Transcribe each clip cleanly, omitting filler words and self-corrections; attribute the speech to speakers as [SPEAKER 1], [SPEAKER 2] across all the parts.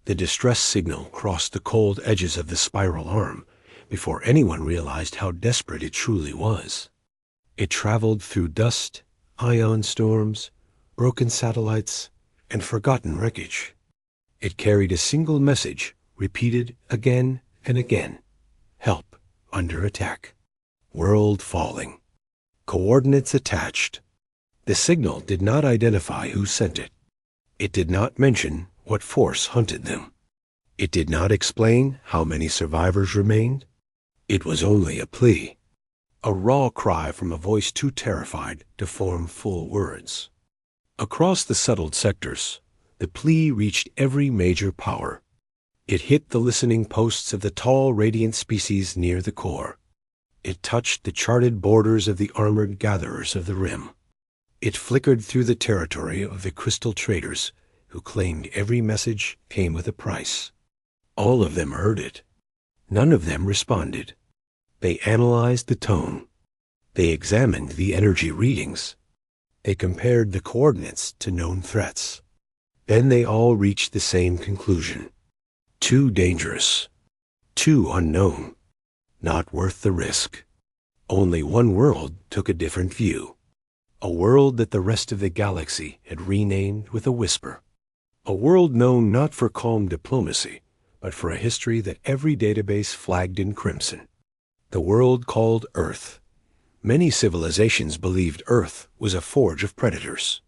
[SPEAKER 1] The distress signal crossed the cold edges of the spiral arm before anyone realized how desperate it truly was. It traveled through dust, ion storms, broken satellites, and forgotten wreckage. It carried a single message, repeated again and again. Help, under attack. World falling. Coordinates attached. The signal did not identify who sent it. It did not mention what force hunted them. It did not explain how many survivors remained. It was only a plea. A raw cry from a voice too terrified to form full words. Across the settled sectors, the plea reached every major power. It hit the listening posts of the tall, radiant species near the core. It touched the charted borders of the armored gatherers of the rim. It flickered through the territory of the crystal traders, who claimed every message came with a price. All of them heard it. None of them responded. They analyzed the tone. They examined the energy readings. They compared the coordinates to known threats. Then they all reached the same conclusion. Too dangerous. Too unknown. Not worth the risk. Only one world took a different view. A world that the rest of the galaxy had renamed with a whisper. A world known not for calm diplomacy, but for a history that every database flagged in crimson. The world called Earth. Many civilizations believed Earth was a forge of predators.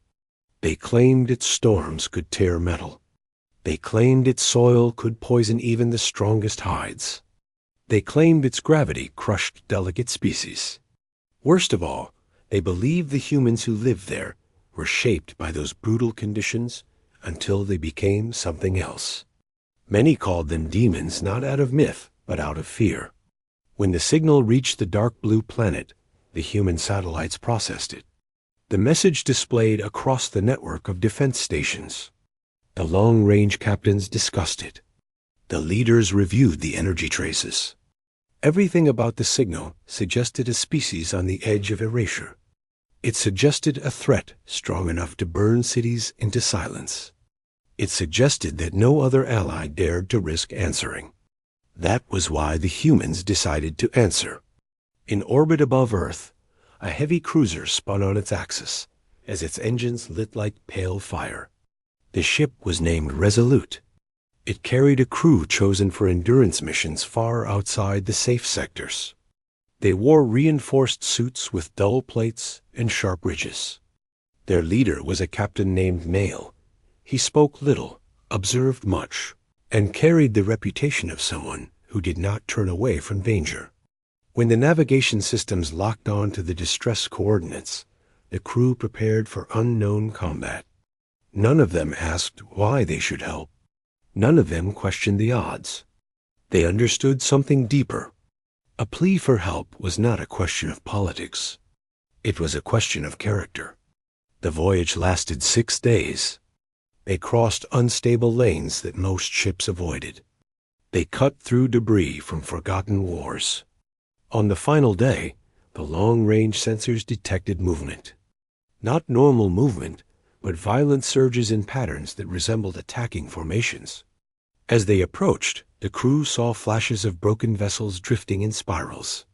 [SPEAKER 1] They claimed its storms could tear metal. They claimed its soil could poison even the strongest hides. They claimed its gravity crushed delicate species. Worst of all, they believed the humans who lived there were shaped by those brutal conditions until they became something else. Many called them demons not out of myth, but out of fear. When the signal reached the dark blue planet, the human satellites processed it. The message displayed across the network of defense stations. The long-range captains discussed it. The leaders reviewed the energy traces. Everything about the signal suggested a species on the edge of erasure. It suggested a threat strong enough to burn cities into silence. It suggested that no other ally dared to risk answering. That was why the humans decided to answer. In orbit above Earth, a heavy cruiser spun on its axis as its engines lit like pale fire. The ship was named Resolute. It carried a crew chosen for endurance missions far outside the safe sectors. They wore reinforced suits with dull plates and sharp ridges. Their leader was a captain named Mail. He spoke little, observed much, and carried the reputation of someone who did not turn away from danger. When the navigation systems locked on to the distress coordinates, the crew prepared for unknown combat. None of them asked why they should help. None of them questioned the odds. They understood something deeper. A plea for help was not a question of politics. It was a question of character. The voyage lasted 6 days. They crossed unstable lanes that most ships avoided. They cut through debris from forgotten wars. On the final day, the long-range sensors detected movement. Not normal movement, but violent surges in patterns that resembled attacking formations. As they approached, the crew saw flashes of broken vessels drifting in spirals.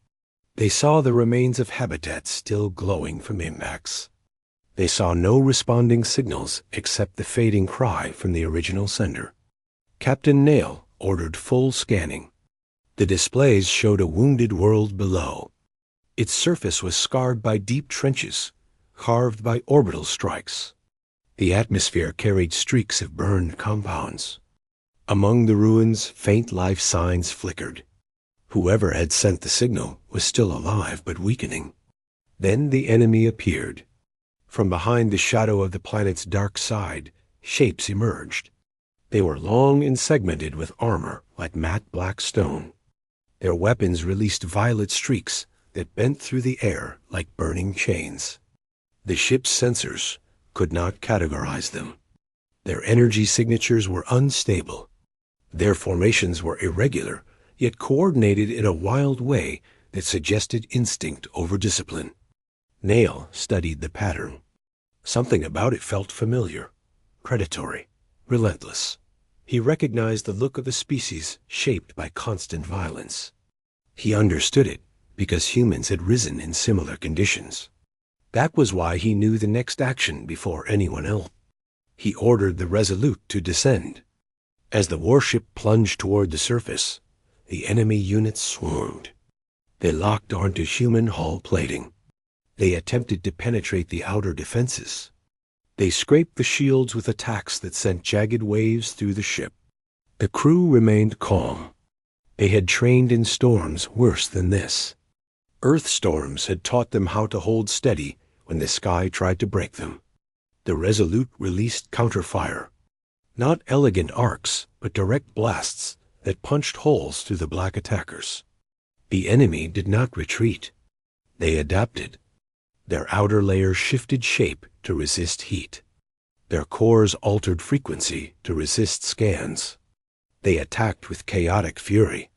[SPEAKER 1] They saw the remains of habitats still glowing from impacts. They saw no responding signals except the fading cry from the original sender. Captain Nail ordered full scanning. The displays showed a wounded world below. Its surface was scarred by deep trenches, carved by orbital strikes. The atmosphere carried streaks of burned compounds. Among the ruins, faint life signs flickered. Whoever had sent the signal was still alive but weakening. Then the enemy appeared. From behind the shadow of the planet's dark side, shapes emerged. They were long and segmented with armor like matte black stone. Their weapons released violet streaks that bent through the air like burning chains. The ship's sensors could not categorize them. Their energy signatures were unstable. Their formations were irregular, yet coordinated in a wild way that suggested instinct over discipline. Nail studied the pattern. Something about it felt familiar, predatory, relentless. He recognized the look of the species shaped by constant violence. He understood it because humans had risen in similar conditions. That was why he knew the next action before anyone else. He ordered the Resolute to descend. As the warship plunged toward the surface, the enemy units swarmed. They locked onto human hull plating. They attempted to penetrate the outer defenses. They scraped the shields with attacks that sent jagged waves through the ship. The crew remained calm. They had trained in storms worse than this. Earth storms had taught them how to hold steady when the sky tried to break them. The Resolute released counterfire. Not elegant arcs, but direct blasts that punched holes through the black attackers. The enemy did not retreat. They adapted. Their outer layers shifted shape to resist heat. Their cores altered frequency to resist scans. They attacked with chaotic fury.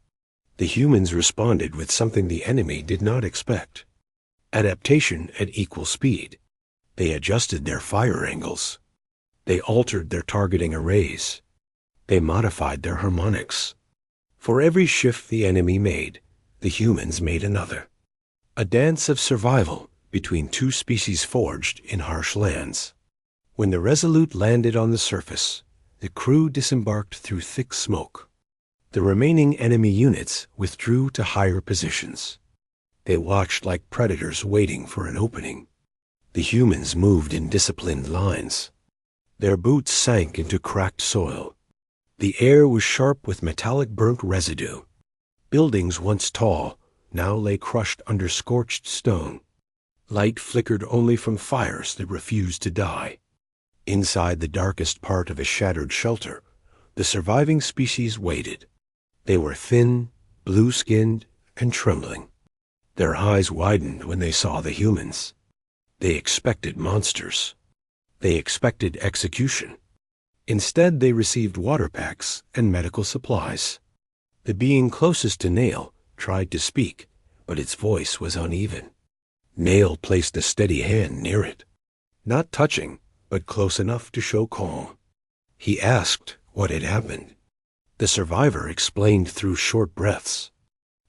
[SPEAKER 1] The humans responded with something the enemy did not expect. Adaptation at equal speed. They adjusted their fire angles. They altered their targeting arrays. They modified their harmonics. For every shift the enemy made, the humans made another. A dance of survival between two species forged in harsh lands. When the Resolute landed on the surface, the crew disembarked through thick smoke. The remaining enemy units withdrew to higher positions. They watched like predators waiting for an opening. The humans moved in disciplined lines. Their boots sank into cracked soil. The air was sharp with metallic burnt residue. Buildings once tall now lay crushed under scorched stone. Light flickered only from fires that refused to die. Inside the darkest part of a shattered shelter, the surviving species waited. They were thin, blue-skinned, and trembling. Their eyes widened when they saw the humans. They expected monsters. They expected execution. Instead, they received water packs and medical supplies. The being closest to Nail tried to speak, but its voice was uneven. Nail placed a steady hand near it, not touching, but close enough to show calm. He asked what had happened. The survivor explained through short breaths.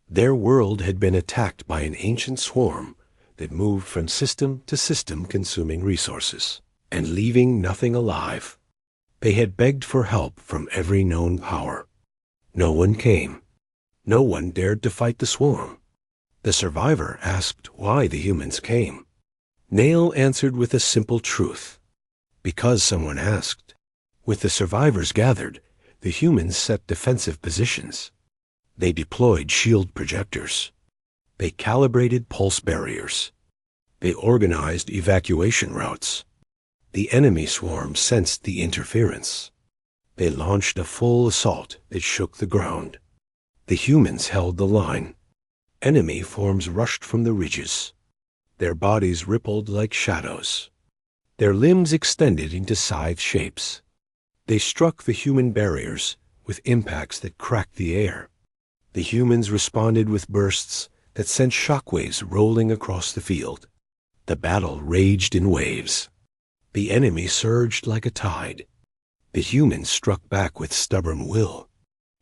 [SPEAKER 1] Their world had been attacked by an ancient swarm that moved from system to system, consuming resources and leaving nothing alive. They had begged for help from every known power. No one came. No one dared to fight the swarm. The survivor asked why the humans came. Nail answered with a simple truth. Because someone asked. With the survivors gathered, the humans set defensive positions. They deployed shield projectors. They calibrated pulse barriers. They organized evacuation routes. The enemy swarm sensed the interference. They launched a full assault that shook the ground. The humans held the line. Enemy forms rushed from the ridges. Their bodies rippled like shadows. Their limbs extended into scythe shapes. They struck the human barriers with impacts that cracked the air. The humans responded with bursts that sent shockwaves rolling across the field. The battle raged in waves. The enemy surged like a tide. The humans struck back with stubborn will.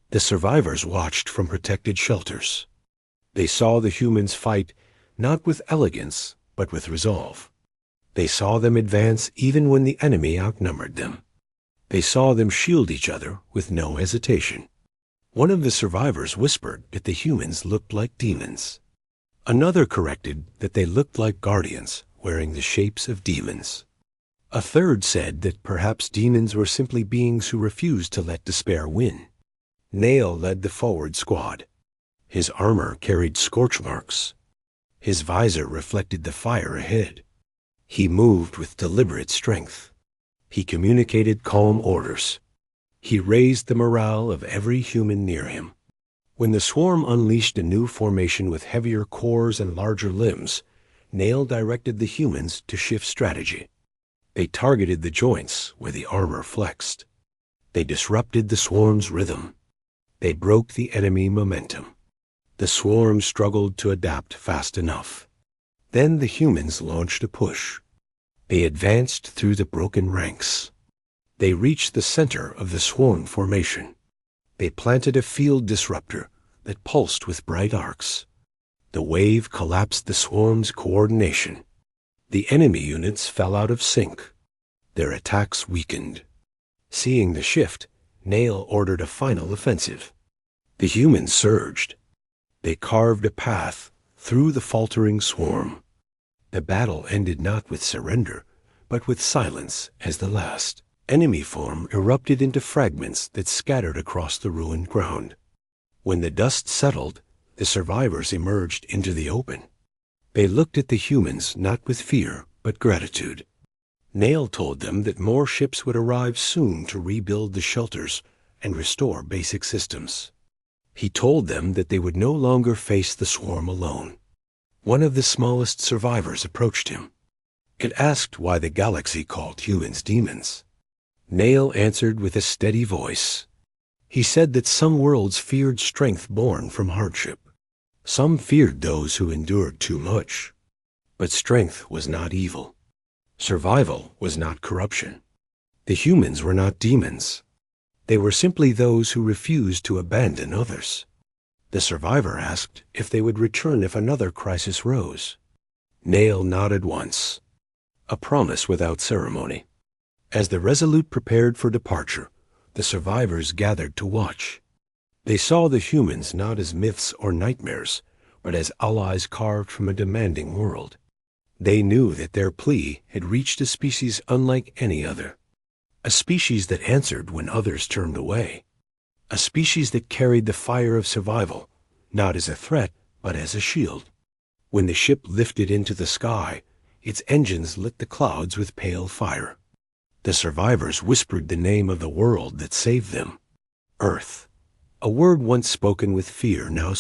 [SPEAKER 1] The survivors watched from protected shelters. They saw the humans fight not with elegance, but with resolve. They saw them advance even when the enemy outnumbered them. They saw them shield each other with no hesitation. One of the survivors whispered that the humans looked like demons. Another corrected that they looked like guardians wearing the shapes of demons. A third said that perhaps demons were simply beings who refused to let despair win. Nail led the forward squad. His armor carried scorch marks. His visor reflected the fire ahead. He moved with deliberate strength. He communicated calm orders. He raised the morale of every human near him. When the swarm unleashed a new formation with heavier cores and larger limbs, Nail directed the humans to shift strategy. They targeted the joints where the armor flexed. They disrupted the swarm's rhythm. They broke the enemy momentum. The swarm struggled to adapt fast enough. Then the humans launched a push. They advanced through the broken ranks. They reached the center of the swarm formation. They planted a field disruptor that pulsed with bright arcs. The wave collapsed the swarm's coordination. The enemy units fell out of sync. Their attacks weakened. Seeing the shift, Nail ordered a final offensive. The humans surged. They carved a path through the faltering swarm. The battle ended not with surrender, but with silence as the last. Enemy form erupted into fragments that scattered across the ruined ground. When the dust settled, the survivors emerged into the open. They looked at the humans not with fear, but gratitude. Nail told them that more ships would arrive soon to rebuild the shelters and restore basic systems. He told them that they would no longer face the swarm alone. One of the smallest survivors approached him. It asked why the galaxy called humans demons. Nail answered with a steady voice. He said that some worlds feared strength born from hardship. Some feared those who endured too much. But strength was not evil. Survival was not corruption. The humans were not demons. They were simply those who refused to abandon others. The survivor asked if they would return if another crisis rose. Nail nodded once, a promise without ceremony. As the Resolute prepared for departure, the survivors gathered to watch. They saw the humans not as myths or nightmares, but as allies carved from a demanding world. They knew that their Plea had reached a species unlike any other. A species that answered when others turned away. A species that carried the fire of survival, not as a threat, but as a shield. When the ship lifted into the sky, its engines lit the clouds with pale fire. The survivors whispered the name of the world that saved them. Earth. A word once spoken with fear, now